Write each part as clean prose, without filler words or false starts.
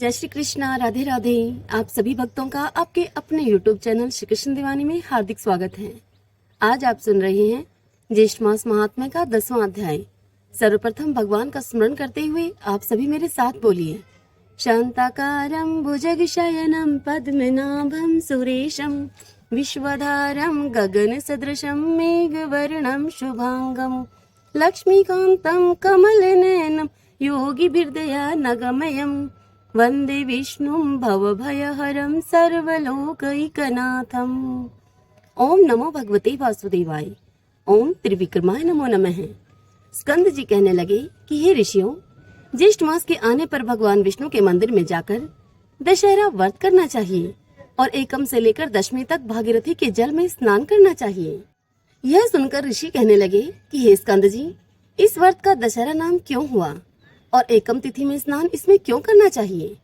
जय श्री कृष्णा, राधे राधे। आप सभी भक्तों का आपके अपने YouTube चैनल श्री कृष्ण दीवानी में हार्दिक स्वागत है। आज आप सुन रहे हैं ज्येष्ठ मास महात्म्य का 10वां अध्याय। सर्वप्रथम भगवान का स्मरण करते हुए आप सभी मेरे साथ बोलिए। शांताकारं भुजगशयनं पद्मनाभं सुरेशं विश्वधारं गगन सदृशं मेघवर्णं शुभांगं लक्ष्मीकान्तं कमलनयनं योगिभिर्दया नगमयम् वंदे विष्णुं भवभयहरं सर्वलोकैकनाथम्। ओम नमो भगवते वासुदेवाय। ओम त्रिविक्रमाय नमो नमः। स्कंद जी कहने लगे कि हे ऋषियों, ज्येष्ठ मास के आने पर भगवान विष्णु के मंदिर में जाकर दशहरा व्रत करना चाहिए और एकम से लेकर दशमी तक भागीरथी के जल में स्नान करना चाहिए। यह सुनकर ऋषि कहने लगे कि हे स्कंद जी, इस व्रत का दशहरा नाम क्यों हुआ और एकम तिथि में स्नान इसमें क्यों करना चाहिए?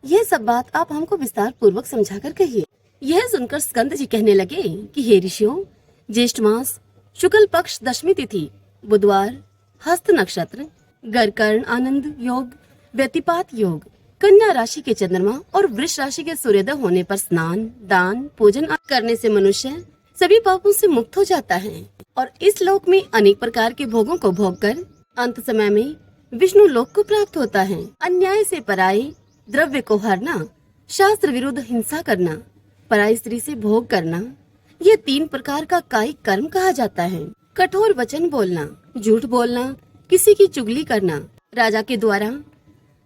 यह सब बात आप हमको विस्तार पूर्वक समझाकर कहिए। यह सुनकर स्कंद जी कहने लगे कि हे ऋषियों, ज्येष्ठ मास शुक्ल पक्ष दशमी तिथि बुधवार, हस्त नक्षत्र, गरकर्ण आनंद योग, व्यतिपात योग, कन्या राशि के चंद्रमा और वृष राशि के सूर्योदय होने पर स्नान, दान, पूजन करने से मनुष्य सभी पापों से मुक्त हो जाता है और इस लोक में अनेक प्रकार के भोगों को भोगकर अंत समय में विष्णु लोक को प्राप्त होता है। अन्याय से पराई द्रव्य को हरना, शास्त्र विरुद्ध हिंसा करना, पराई स्त्री से भोग करना, ये 3 प्रकार का कायिक कर्म कहा जाता है। कठोर वचन बोलना, झूठ बोलना, किसी की चुगली करना, राजा के द्वारा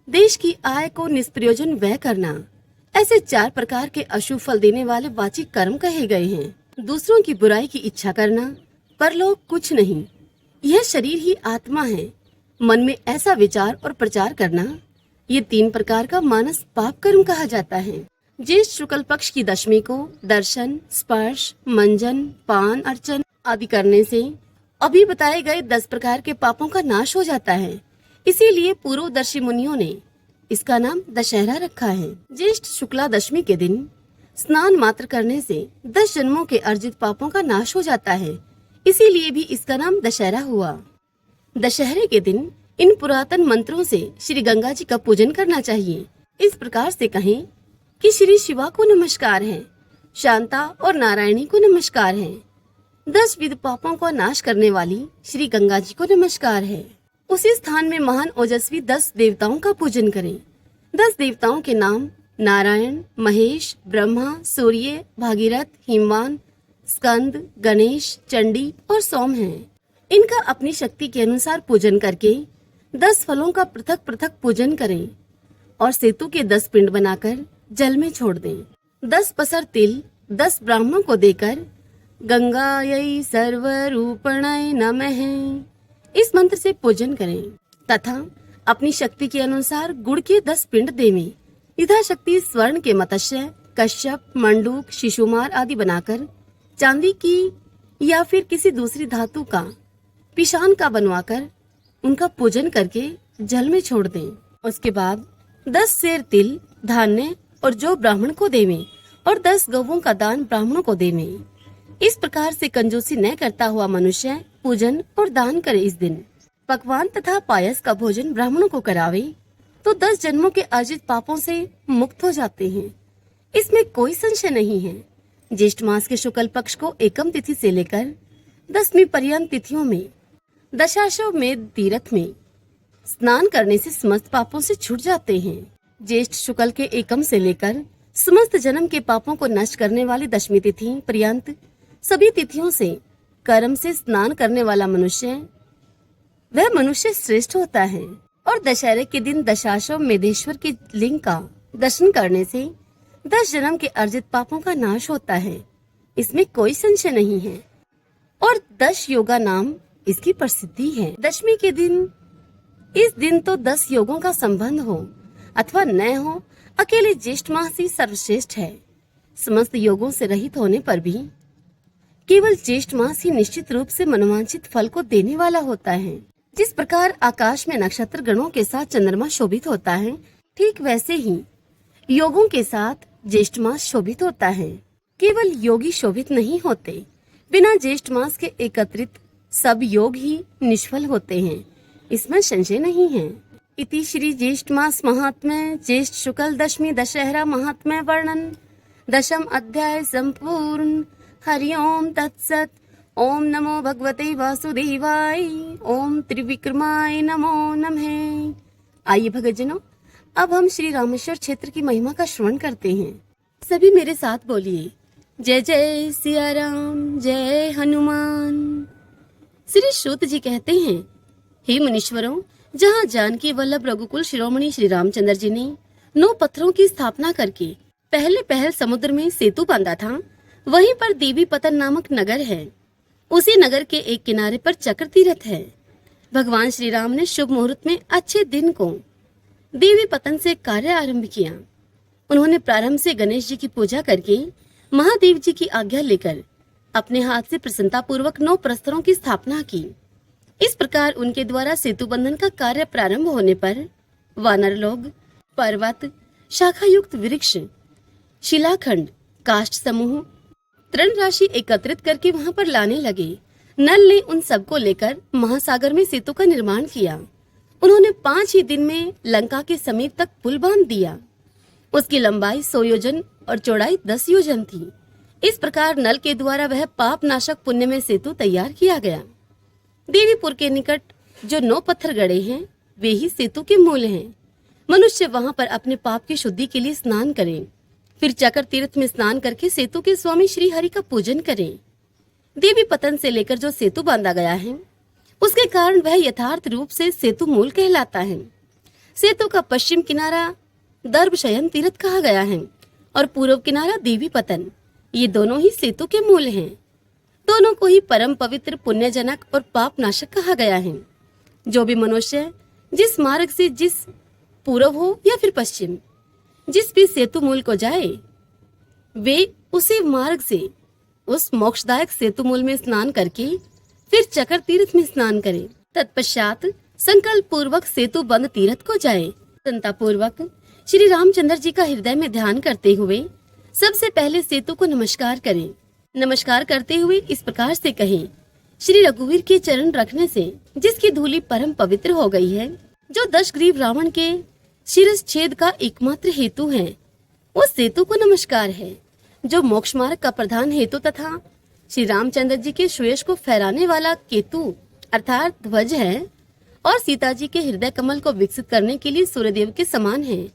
देश की आय को निष्प्रयोजन व्यय करना, ऐसे 4 प्रकार के अशुभ फल देने वाले वाचिक कर्म कहे गए हैं। दूसरों की बुराई की इच्छा करना, परलोक कुछ नहीं, यह शरीर ही आत्मा है, मन में ऐसा विचार और प्रचार करना, ये 3 प्रकार का मानस पाप कर्म कहा जाता है। ज्येष्ठ शुक्ल पक्ष की दशमी को दर्शन, स्पर्श, मंजन, पान अर्चन आदि करने से अभी बताए गए 10 प्रकार के पापों का नाश हो जाता है। इसीलिए पूर्वदर्शी मुनियों ने इसका नाम दशहरा रखा है। ज्येष्ठ शुक्ला दशमी के दिन स्नान मात्र करने से 10 जन्मों के अर्जित पापों का नाश हो जाता है, इसीलिए भी इसका नाम दशहरा हुआ। दशहरे के दिन इन पुरातन मंत्रों से श्री गंगा जी का पूजन करना चाहिए। इस प्रकार से कहें कि श्री शिवा को नमस्कार है, शांता और नारायणी को नमस्कार है, 10 विध पापों का नाश करने वाली श्री गंगा जी को नमस्कार है। उसी स्थान में महान ओजस्वी 10 देवताओं का पूजन करें। 10 देवताओं के नाम नारायण, महेश, ब्रह्मा, सूर्य, भागीरथ, हिमवान, स्कंद, गणेश, चंडी और सोम हैं। इनका अपनी शक्ति के अनुसार पूजन करके 10 फलों का पृथक पृथक पूजन करें और सेतु के 10 पिंड बनाकर जल में छोड़ दें। 10 पसर तिल 10 ब्राह्मणों को देकर गंगायै सर्वरूपणाय नमः इस मंत्र से पूजन करें तथा अपनी शक्ति के अनुसार गुड़ के 10 पिंड देवें। यथाशक्ति स्वर्ण के मत्स्य, कश्यप, मंडूक, शिशुमार आदि बनाकर चांदी की या फिर किसी दूसरी धातु का पिशान का बनवाकर उनका पूजन करके जल में छोड़ दें। उसके बाद 10 सेर तिल धान्य और जो ब्राह्मण को देवें और 10 गौवों का दान ब्राह्मणों को देवें। इस प्रकार से कंजूसी न करता हुआ मनुष्य पूजन और दान करे। इस दिन पकवान तथा पायस का भोजन ब्राह्मणों को करावे तो 10 जन्मों के अर्जित पापों से मुक्त हो जाते हैं। इसमें कोई संशय नहीं है। ज्येष्ठ मास के शुक्ल पक्ष को एकम तिथि से लेकर दशमी पर्यंत तिथियों में दशाश्वमेध तीर्थ में स्नान करने से समस्त पापों से छूट जाते हैं। ज्येष्ठ शुक्ल के एकम से लेकर समस्त जन्म के पापों को नष्ट करने वाली दशमी तिथि पर्यंत सभी तिथियों से कर्म से स्नान करने वाला मनुष्य वह मनुष्य श्रेष्ठ होता है। और दशहरे के दिन दशाश्वमेधेश्वर के लिंग का दर्शन करने से 10 जन्म के अर्जित पापों का नाश होता है। इसमें कोई संशय नहीं है। और 10 योगा नाम इसकी प्रसिद्धि है। दशमी के दिन इस दिन तो 10 योगों का संबंध हो अथवा न हो, अकेले ज्येष्ठ मास ही सर्वश्रेष्ठ है। समस्त योगों से रहित होने पर भी केवल ज्येष्ठ मास ही निश्चित रूप से मनोवांछित फल को देने वाला होता है। जिस प्रकार आकाश में नक्षत्र गणों के साथ चंद्रमा शोभित होता है, ठीक वैसे ही योगों के साथ ज्येष्ठ मास शोभित होता है। केवल योगी शोभित नहीं होते, बिना ज्येष्ठ मास के एकत्रित सब योग ही निष्फल होते हैं, इसमें संशय नहीं है। इति श्री ज्येष्ठ मास महात्म्य ज्येष्ठ शुक्ल दशमी दशहरा महात्म्य वर्णन दशम अध्याय संपूर्ण। हरि ओम तत्सत। ओम नमो भगवते वासुदेवाय। ओम त्रिविक्रमाय नमो नमः। आइए भगतजनों, अब हम श्री रामेश्वर क्षेत्र की महिमा का श्रवण करते हैं। सभी मेरे साथ बोलिए, जय जय सिया राम, जय हनुमान। श्री सूत जी कहते हैं, हे मुनीश्वरों, जहाँ जानकी वल्लभ रघुकुल शिरोमणि श्री रामचंद्र जी ने 9 पत्थरों की स्थापना करके पहले पहल समुद्र में सेतु बांधा था, वहीं पर देवी पतन नामक नगर है। उसी नगर के एक किनारे पर चक्र तीर्थ है। भगवान श्री राम ने शुभ मुहूर्त में अच्छे दिन को देवी पतन से कार्य आरंभ किया। उन्होंने प्रारंभ से गणेश जी की पूजा करके महादेव जी की आज्ञा लेकर अपने हाथ से प्रसन्नता पूर्वक 9 प्रस्तरों की स्थापना की। इस प्रकार उनके द्वारा सेतु बंधन का कार्य प्रारंभ होने पर वानर लोग पर्वत, शाखा युक्त वृक्ष, शिलाखंड, काष्ठ समूह, तृण राशि एकत्रित करके वहां पर लाने लगे। नल ने उन सबको लेकर महासागर में सेतु का निर्माण किया। उन्होंने 5 ही दिन में लंका के समीप तक पुल बांध दिया। उसकी लंबाई 100 योजन और चौड़ाई 10 योजन थी। इस प्रकार नल के द्वारा वह पाप नाशक पुण्य में सेतु तैयार किया गया। देवीपुर के निकट जो 9 पत्थर गड़े हैं, वे ही सेतु के मूल हैं। मनुष्य वहां पर अपने पाप की शुद्धि के लिए स्नान करें, फिर चक्र तीर्थ में स्नान करके सेतु के स्वामी श्री हरि का पूजन करें। देवी पतन से लेकर जो सेतु बांधा गया है, उसके कारण वह यथार्थ रूप से सेतु मूल कहलाता है। सेतु का पश्चिम किनारा दर्भशयन तीर्थ कहा गया है और पूर्व किनारा देवी पतन। ये दोनों ही सेतु के मूल हैं। दोनों को ही परम पवित्र, पुण्यजनक और पाप नाशक कहा गया है। जो भी मनुष्य जिस मार्ग से, जिस पूर्व हो या फिर पश्चिम, जिस भी सेतु मूल को जाए, वे उसी मार्ग से उस मोक्षदायक सेतु मूल में स्नान करके फिर चक्र तीर्थ में स्नान करें। तत्पश्चात संकल्प पूर्वक सेतु बंद तीर्थ को जाए। संता पूर्वक श्री रामचंद्र जी का हृदय में ध्यान करते हुए सबसे पहले सेतु को नमस्कार करें। नमस्कार करते हुए इस प्रकार से कहें, श्री रघुवीर के चरण रखने से जिसकी धूली परम पवित्र हो गई है, जो 10 ग्रीव रावण के शिरस छेद का एकमात्र हेतु है, उस सेतु को नमस्कार है। जो मोक्ष मार्ग का प्रधान हेतु तथा श्री रामचंद्र जी के श्रेयस को फहराने वाला केतु अर्थात ध्वज है और सीता जी के हृदय कमल को विकसित करने के लिए सूर्यदेव के समान है,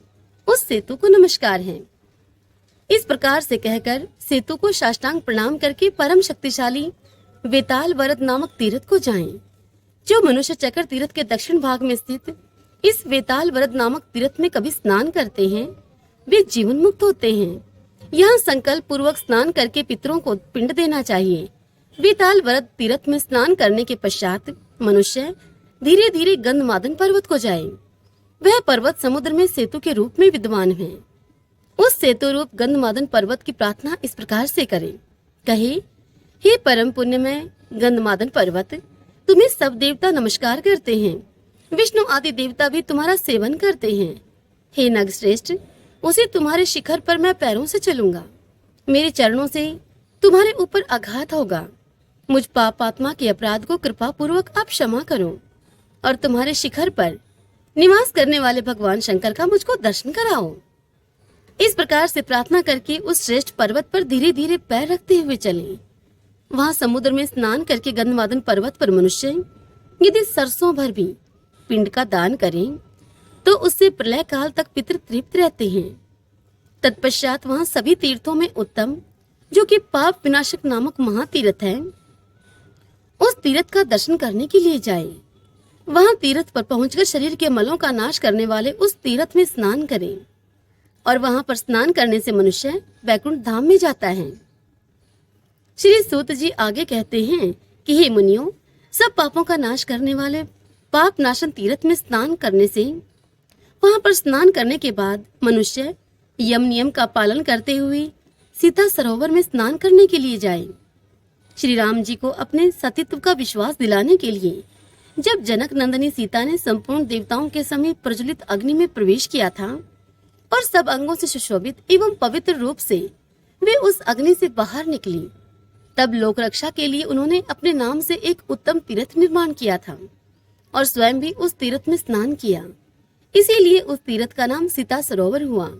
उस सेतु को नमस्कार है। इस प्रकार से कहकर सेतु को साष्टांग प्रणाम करके परम शक्तिशाली वेताल वरद नामक तीर्थ को जाएं। जो मनुष्य चक्र तीर्थ के दक्षिण भाग में स्थित इस वेताल वरद नामक तीर्थ में कभी स्नान करते हैं, वे जीवन मुक्त होते हैं। यहाँ संकल्प पूर्वक स्नान करके पितरों को पिंड देना चाहिए। वेताल वरद तीर्थ में स्नान करने के पश्चात मनुष्य धीरे धीरे गंधमादन पर्वत को जाए। वह पर्वत समुद्र में सेतु के रूप में विद्यमान है। उस सेतु रूप गंधमादन पर्वत की प्रार्थना इस प्रकार से करें, कहे, हे परम पुण्य में गंधमादन पर्वत, तुम्हें सब देवता नमस्कार करते हैं। विष्णु आदि देवता भी तुम्हारा सेवन करते हैं। हे नगश्रेष्ठ, उसी तुम्हारे शिखर पर मैं पैरों से चलूंगा। मेरे चरणों से तुम्हारे ऊपर आघात होगा। मुझ पापात्मा के अपराध को कृपा पूर्वक आप क्षमा करो और तुम्हारे शिखर पर निवास करने वाले भगवान शंकर का मुझको दर्शन कराओ। इस प्रकार से प्रार्थना करके उस श्रेष्ठ पर्वत पर धीरे धीरे पैर रखते हुए चलें। वहां समुद्र में स्नान करके गंधमादन पर्वत पर मनुष्य यदि सरसों भर भी पिंड का दान करें तो उससे प्रलय काल तक पितृ तृप्त रहते हैं। तत्पश्चात वहां सभी तीर्थों में उत्तम, जो कि पाप विनाशक नामक महातीर्थ है, उस तीर्थ का दर्शन करने के लिए जाए। वहां तीर्थ पर पहुंचकर शरीर के मलों का नाश करने वाले उस तीर्थ में स्नान करें और वहां पर स्नान करने से मनुष्य वैकुंठ धाम में जाता है। श्री सूत जी आगे कहते हैं कि हे मुनियों, सब पापों का नाश करने वाले पाप नाशन तीर्थ में स्नान करने से वहां पर स्नान करने के बाद मनुष्य यम नियम का पालन करते हुए सीता सरोवर में स्नान करने के लिए जाए। श्री राम जी को अपने सतीत्व का विश्वास दिलाने के लिए जब जनक नंदिनी सीता ने संपूर्ण देवताओं के समीप प्रज्वलित अग्नि में प्रवेश किया था और सब अंगों से सुशोभित एवं पवित्र रूप से वे उस अग्नि से बाहर निकली, तब लोक रक्षा के लिए उन्होंने अपने नाम से एक उत्तम तीर्थ निर्माण किया था और स्वयं भी उस तीर्थ में स्नान किया। इसीलिए उस तीर्थ का नाम सीता सरोवर हुआ।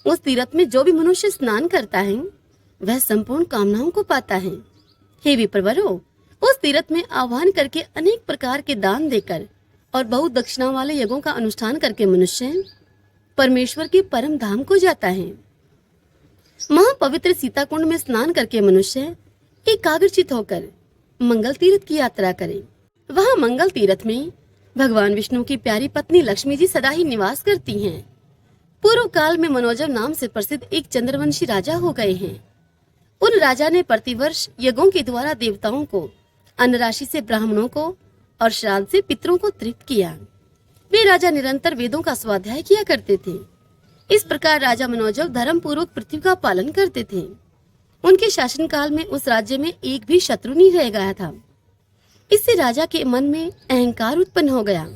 उस तीर्थ में जो भी मनुष्य स्नान करता है वह संपूर्ण कामनाओं को पाता है। हे विप्रवरों, उस तीर्थ में आह्वान करके अनेक प्रकार के दान देकर और बहुत दक्षिणा वाले यज्ञों का अनुष्ठान करके मनुष्य परमेश्वर के परम धाम को जाता है। महापवित्र सीता कुंड में स्नान करके मनुष्य एकाग्रचित होकर मंगल तीर्थ की यात्रा करे। वहाँ मंगल तीर्थ में भगवान विष्णु की प्यारी पत्नी लक्ष्मी जी सदा ही निवास करती हैं। पूर्व काल में मनोजव नाम से प्रसिद्ध एक चंद्रवंशी राजा हो गए हैं। उन राजा ने प्रतिवर्ष यज्ञों के द्वारा देवताओं को, अन्न राशि से ब्राह्मणों को और श्राद्ध से पितरों को तृप्त किया। वे राजा निरंतर वेदों का स्वाध्याय किया करते थे। इस प्रकार राजा मनोजव धर्म पूर्वक पृथ्वी का पालन करते थे। उनके शासनकाल में उस राज्य में एक भी शत्रु नहीं रह गया था। इससे राजा के मन में अहंकार उत्पन्न हो गया।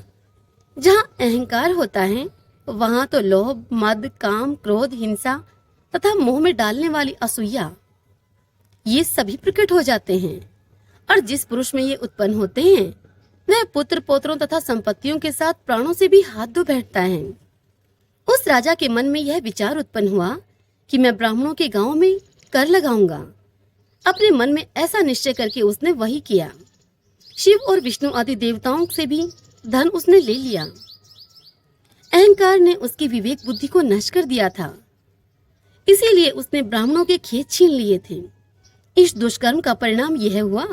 जहाँ अहंकार होता है वहाँ तो लोभ, मद, काम, क्रोध, हिंसा तथा मोह में डालने वाली असूया ये सभी प्रकट हो जाते हैं। और जिस पुरुष में ये उत्पन्न होते हैं वह पुत्र, पौत्रों तथा संपत्तियों के साथ प्राणों से भी हाथ धो बैठता है। उस राजा के मन में यह विचार उत्पन्न हुआ कि मैं ब्राह्मणों के गांव में कर लगाऊंगा। अपने मन में ऐसा निश्चय करके उसने वही किया। शिव और विष्णु आदि देवताओं से भी धन उसने ले लिया। अहंकार ने उसकी विवेक बुद्धि को नष्ट कर दिया था। इसीलिए उसने ब्राह्मणों के खेत छीन लिए थे। इस दुष्कर्म का परिणाम यह हुआ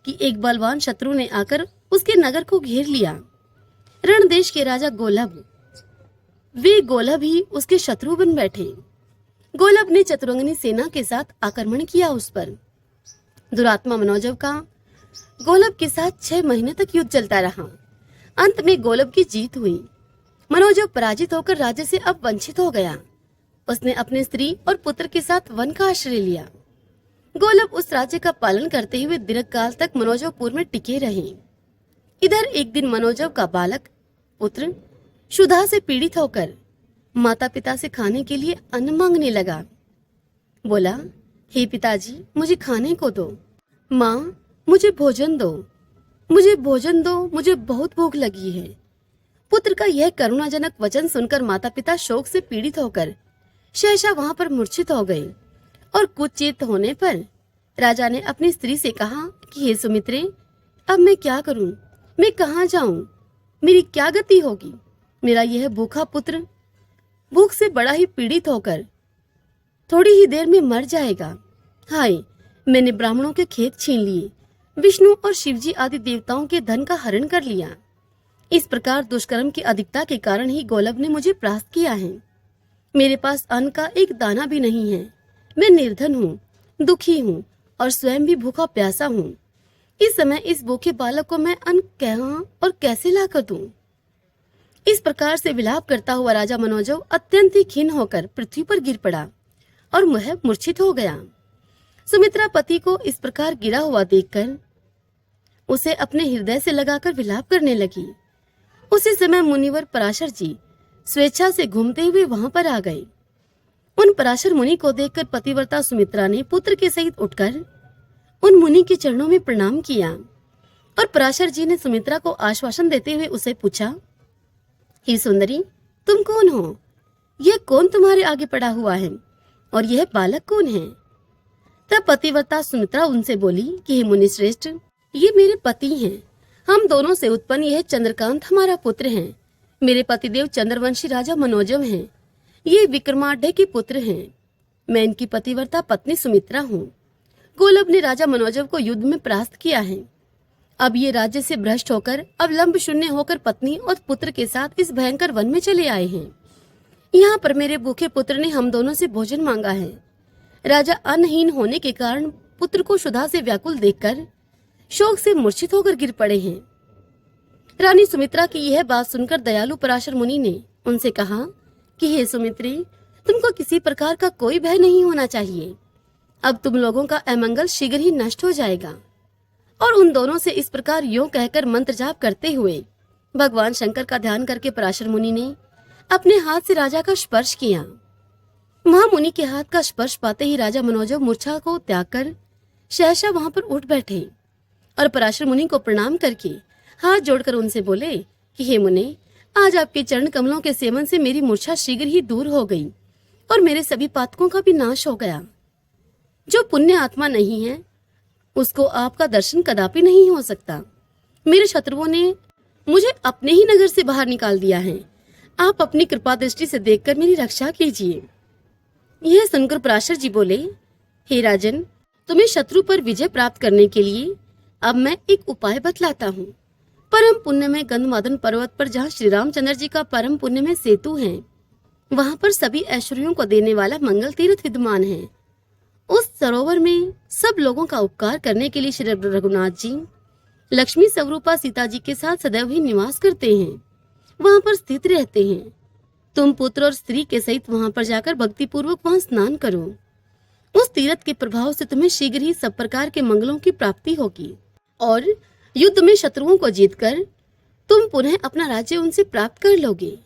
कि एक बलवान शत्रु ने आकर उसके नगर को घेर लिया। रण देश के राजा गोलभ, वे गोलभ ही उसके शत्रु बन बैठे। गोलभ ने चतुरंगनी सेना के साथ आक्रमण किया उस पर। दुरात्मा मनोजव का गोलभ के साथ 6 महीने तक युद्ध चलता रहा। अंत में गोलभ की जीत हुई। मनोजव पराजित होकर राज्य से अब वंचित हो गया। उसने अपने स्त्री और पुत्र के साथ वन का आश्रय लिया। गोलभ उस राज्य का पालन करते हुए दीर्घ काल तक मनोजवपुर में टिके रहे। इधर एक दिन मनोजव का बालक पुत्र क्षुधा से पीड़ित होकर माता पिता से खाने के लिए अन्न मांगने लगा। बोला, हे पिताजी, मुझे खाने को दो। माँ, मुझे भोजन दो, मुझे भोजन दो, मुझे बहुत भूख लगी है। पुत्र का यह करुणाजनक वचन सुनकर माता पिता शोक से पीड़ित होकर सहसा वहां पर मूर्छित हो गए। और कुछ चेत होने पर राजा ने अपनी स्त्री से कहा कि हे सुमित्रे, अब मैं क्या करूं? मैं कहाँ जाऊं? मेरी क्या गति होगी? मेरा यह भूखा पुत्र भूख से बड़ा ही पीड़ित होकर थोड़ी ही देर में मर जाएगा। हाय, मैंने ब्राह्मणों के खेत छीन लिए, विष्णु और शिवजी आदि देवताओं के धन का हरण कर लिया। इस प्रकार दुष्कर्म की अधिकता के कारण ही गोलभ ने मुझे परास्त किया है। मेरे पास अन्न का एक दाना भी नहीं है। मैं निर्धन हूँ, दुखी हूँ और स्वयं भी भूखा प्यासा हूँ। इस समय इस भूखे बालक को मैं अन्न कहाँ और कैसे ला कर दूं? इस प्रकार से विलाप करता हुआ राजा मनोजव अत्यंत ही खिन्न होकर पृथ्वी पर गिर पड़ा और वह मूर्छित हो गया। सुमित्रा पति को इस प्रकार गिरा हुआ देखकर उसे अपने हृदय से लगाकर विलाप करने लगी। उसी समय मुनिवर पराशर जी स्वेच्छा से घूमते हुए वहां पर आ गए। उन पराशर मुनि को देखकर पतिव्रता सुमित्रा ने पुत्र के सहित उठकर उन मुनि के चरणों में प्रणाम किया। और पराशर जी ने सुमित्रा को आश्वासन देते हुए उसे पूछा, हे सुंदरी, तुम कौन हो? यह कौन तुम्हारे आगे पड़ा हुआ है और यह बालक कौन है? तब पतिव्रता सुमित्रा उनसे बोली कि हे मुनि श्रेष्ठ, ये मेरे पति हैं। हम दोनों से उत्पन्न यह चंद्रकांत हमारा पुत्र है। मेरे पतिदेव चंद्रवंशी राजा मनोजव हैं। ये विक्रमाढ्य के पुत्र हैं। मैं इनकी पतिव्रता पत्नी सुमित्रा हूँ। गोलभ ने राजा मनोजव को युद्ध में परास्त किया है। अब ये राज्य से भ्रष्ट होकर अवलंब शून्य होकर पत्नी और पुत्र के साथ इस भयंकर वन में चले आए हैं। यहाँ पर मेरे भूखे पुत्र ने हम दोनों से भोजन मांगा है। राजा अन्नहीन होने के कारण पुत्र को क्षुधा से व्याकुल देखकर शोक से मूर्छित होकर गिर पड़े हैं। रानी सुमित्रा की यह बात सुनकर दयालु पराशर मुनि ने उनसे कहा कि हे सुमित्रे, तुमको किसी प्रकार का कोई भय नहीं होना चाहिए। अब तुम लोगों का अमंगल शीघ्र ही नष्ट हो जाएगा। और उन दोनों से इस प्रकार यूं कहकर मंत्र जाप करते हुए भगवान शंकर का ध्यान करके पराशर मुनि ने अपने हाथ से राजा का स्पर्श किया। महामुनि के हाथ का स्पर्श पाते ही राजा मनोजव मूर्छा को त्याग कर सहसा वहां पर उठ बैठे और पराशर मुनि को प्रणाम करके हाथ जोड़कर उनसे बोले कि हे मुने, आज आपके चरण कमलों के सेवन से मेरी मूर्छा शीघ्र ही दूर हो गई और मेरे सभी पातकों का भी नाश हो गया। जो पुण्य आत्मा नहीं है उसको आपका दर्शन कदापि नहीं हो सकता। मेरे शत्रुओं ने मुझे अपने ही नगर से बाहर निकाल दिया है। आप अपनी कृपा दृष्टि से देखकर मेरी रक्षा कीजिए। यह सुनकर पराशर जी बोले, हे राजन, तुम्हें शत्रु पर विजय प्राप्त करने के लिए अब मैं एक उपाय बतलाता हूँ। परम पुण्य में गंधमादन पर्वत पर जहाँ श्री रामचंद्र जी का परम पुण्य में सेतु है, वहां पर सभी ऐश्वर्यों को देने वाला मंगल तीर्थ विद्यमान है। उस सरोवर में सब लोगों का उपकार करने के लिए श्री रघुनाथ जी लक्ष्मी स्वरूपा सीता जी के साथ सदैव ही निवास करते हैं, वहां पर स्थित रहते हैं। तुम पुत्र और स्त्री के सहित वहां पर जाकर भक्ति पूर्वक वहां स्नान करो। उस तीर्थ के प्रभाव से तुम्हें शीघ्र ही सब प्रकार के मंगलों की प्राप्ति होगी और युद्ध में शत्रुओं को जीतकर तुम पुनः अपना राज्य उनसे प्राप्त कर लोगे।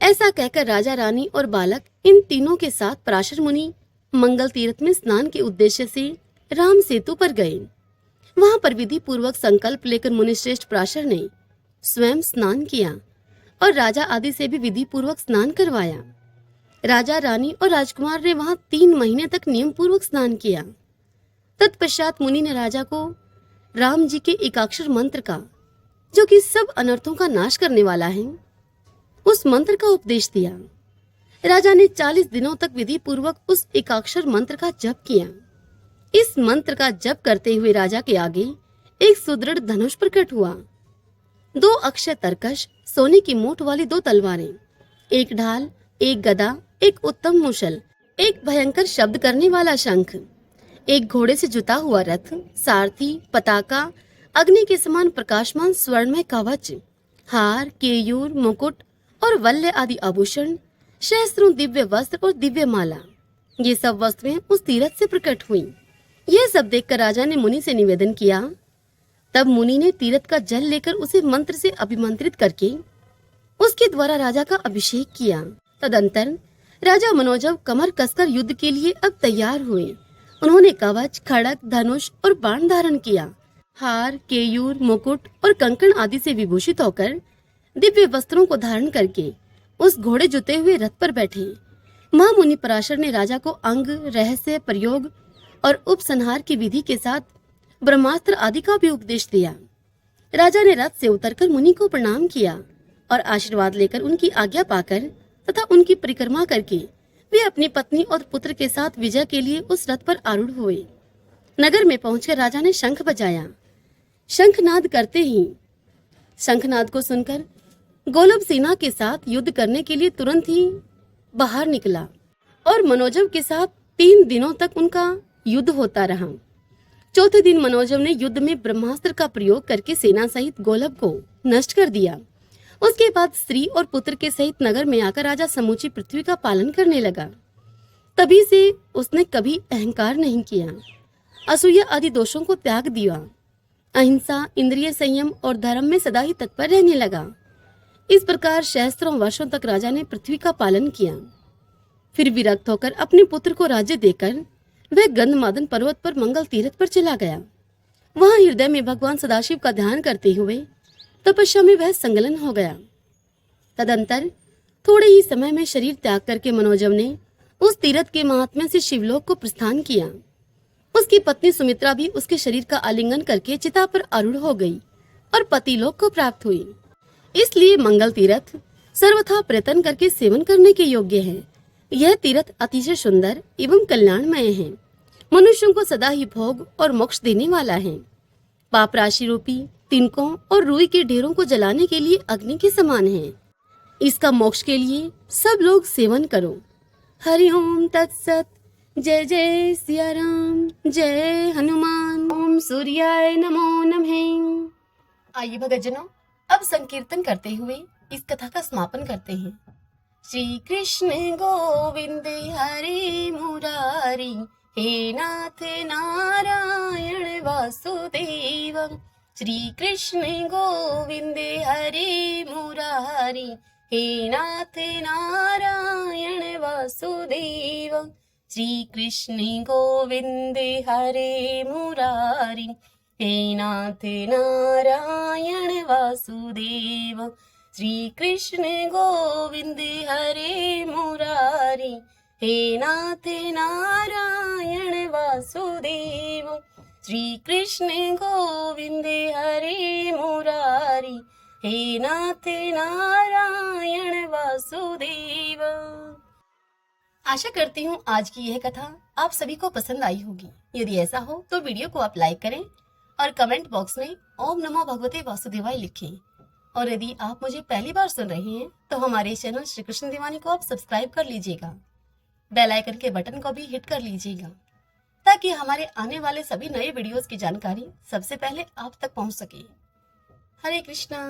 ऐसा कहकर राजा, रानी और बालक इन तीनों के साथ पराशर मुनि मंगल तीर्थ में स्नान के उद्देश्य से राम सेतु पर गए। वहां पर विधि पूर्वक संकल्प लेकर मुनिश्रेष्ठ पराशर ने स्वयं स्नान किया और राजा आदि से भी विधि पूर्वक स्नान करवाया। राजा, रानी और राजकुमार ने वहां 3 महीने तक नियम पूर्वक स्नान किया। तत्पश्चात मुनि ने राजा को राम जी के एकाक्षर मंत्र का, जो कि सब अनर्थों का नाश करने वाला है, उस मंत्र का उपदेश दिया। राजा ने 40 दिनों तक विधि पूर्वक उस एकाक्षर मंत्र का जप किया। इस मंत्र का जप करते हुए राजा के आगे एक सुदृढ़ धनुष प्रकट हुआ। 2 अक्षय तरकश, सोने की मोट वाली 2 तलवारें, एक ढाल, एक गदा, एक उत्तम मुशल, एक भयंकर शब्द करने वाला शंख, एक घोड़े से जुता हुआ रथ, सारथी, पताका, अग्नि के समान प्रकाशमान स्वर्णमय कवच, हार, केयूर, मुकुट और वल्य आदि आभूषण, सहस्त्रों दिव्य वस्त्र और दिव्य माला, ये सब वस्तुएं उस तीरथ से प्रकट हुई। यह सब देखकर राजा ने मुनि से निवेदन किया। तब मुनि ने तीरथ का जल लेकर उसे मंत्र से अभिमंत्रित करके उसके द्वारा राजा का अभिषेक किया। तदंतर राजा मनोजव कमर कसकर युद्ध के लिए अब तैयार हुए। उन्होंने कवच, खड़ग, धनुष और बाण धारण किया। हार, केयूर, मुकुट और कंकण आदि से विभूषित होकर दिव्य वस्त्रों को धारण करके उस घोड़े जुते हुए रथ पर बैठे। महामुनि पराशर ने राजा को अंग, रहस्य, प्रयोग और उपसंहार की विधि के साथ ब्रह्मास्त्र आदि का भी उपदेश दिया। राजा ने रथ से उतरकर मुनि को प्रणाम किया और आशीर्वाद लेकर उनकी आज्ञा पाकर तथा उनकी परिक्रमा करके वे अपनी पत्नी और पुत्र के साथ विजय के लिए उस रथ पर आरूढ़ हुए। नगर में पहुंचकर राजा ने शंख बजाया। शंखनाद करते ही शंखनाद को सुनकर गोलब सेना के साथ युद्ध करने के लिए तुरंत ही बाहर निकला और मनोजव के साथ 3 दिनों तक उनका युद्ध होता रहा। चौथे दिन मनोजव ने युद्ध में ब्रह्मास्त्र का प्रयोग करके सेना सहित गोलब को नष्ट कर दिया। उसके बाद स्त्री और पुत्र के सहित नगर में आकर राजा समूची पृथ्वी का पालन करने लगा। तभी से उसने कभी अहंकार नहीं किया, असूया आदि दोषों को त्याग दिया, अहिंसा, इंद्रिय संयम और धर्म में सदा ही तत्पर रहने लगा। इस प्रकार सहस्त्रों वर्षों तक राजा ने पृथ्वी का पालन किया। फिर विरक्त होकर अपने पुत्र को राज्य देकर वह गंधमादन पर्वत पर मंगल तीर्थ पर चला गया। वहां हृदय में भगवान सदाशिव का ध्यान करते हुए तपस्या में वह संलग्न हो गया। तदंतर थोड़े ही समय में शरीर त्याग करके मनोजव ने उस तीर्थ के महात्म्य से शिवलोक को प्रस्थान किया। उसकी पत्नी सुमित्रा भी उसके शरीर का आलिंगन करके चिता पर आरूढ़ हो गई और पतिलोक को प्राप्त हुई। इसलिए मंगल तीर्थ सर्वथा प्रयत्न करके सेवन करने के योग्य है। यह तीर्थ अतिशय सुंदर एवं कल्याणमय है। मनुष्यों को सदा ही भोग और मोक्ष देने वाला है। पाप राशि रूपी तिनकों और रुई के ढेरों को जलाने के लिए अग्नि के समान है। इसका मोक्ष के लिए सब लोग सेवन करो। हरि ओम तत्सत। जय जय सिया राम, जय हनुमान। ओम सूर्याय नमो नमः। आइए भक्तजनों, अब संकीर्तन करते हुए इस कथा का समापन करते हैं। श्री कृष्ण गोविंद हरे मुरारी, हे नाथ नारायण वासुदेव। श्री कृष्ण गोविंद हरे मुरारी, हे नाथ नारायण वासुदेव। श्री कृष्ण गोविंद हरे मुरारी, हे नाथ नारायण वासुदेव। श्री कृष्ण गोविंद हरे मुरारी, हे नाथ नारायण वासुदेव। श्री कृष्ण गोविंद हरे मुरारी, हे नाथ नारायण वासुदेव। आशा करती हूँ आज की यह कथा आप सभी को पसंद आई होगी। यदि ऐसा हो तो वीडियो को आप लाइक करें और कमेंट बॉक्स में ओम नमो भगवते वासुदेवाय लिखें। और यदि आप मुझे पहली बार सुन रहे हैं तो हमारे चैनल श्री कृष्ण दीवानी को आप सब्सक्राइब कर लीजिएगा। बेल आइकन के बटन को भी हिट कर लीजिएगा ताकि हमारे आने वाले सभी नए वीडियोस की जानकारी सबसे पहले आप तक पहुंच सके। हरे कृष्णा।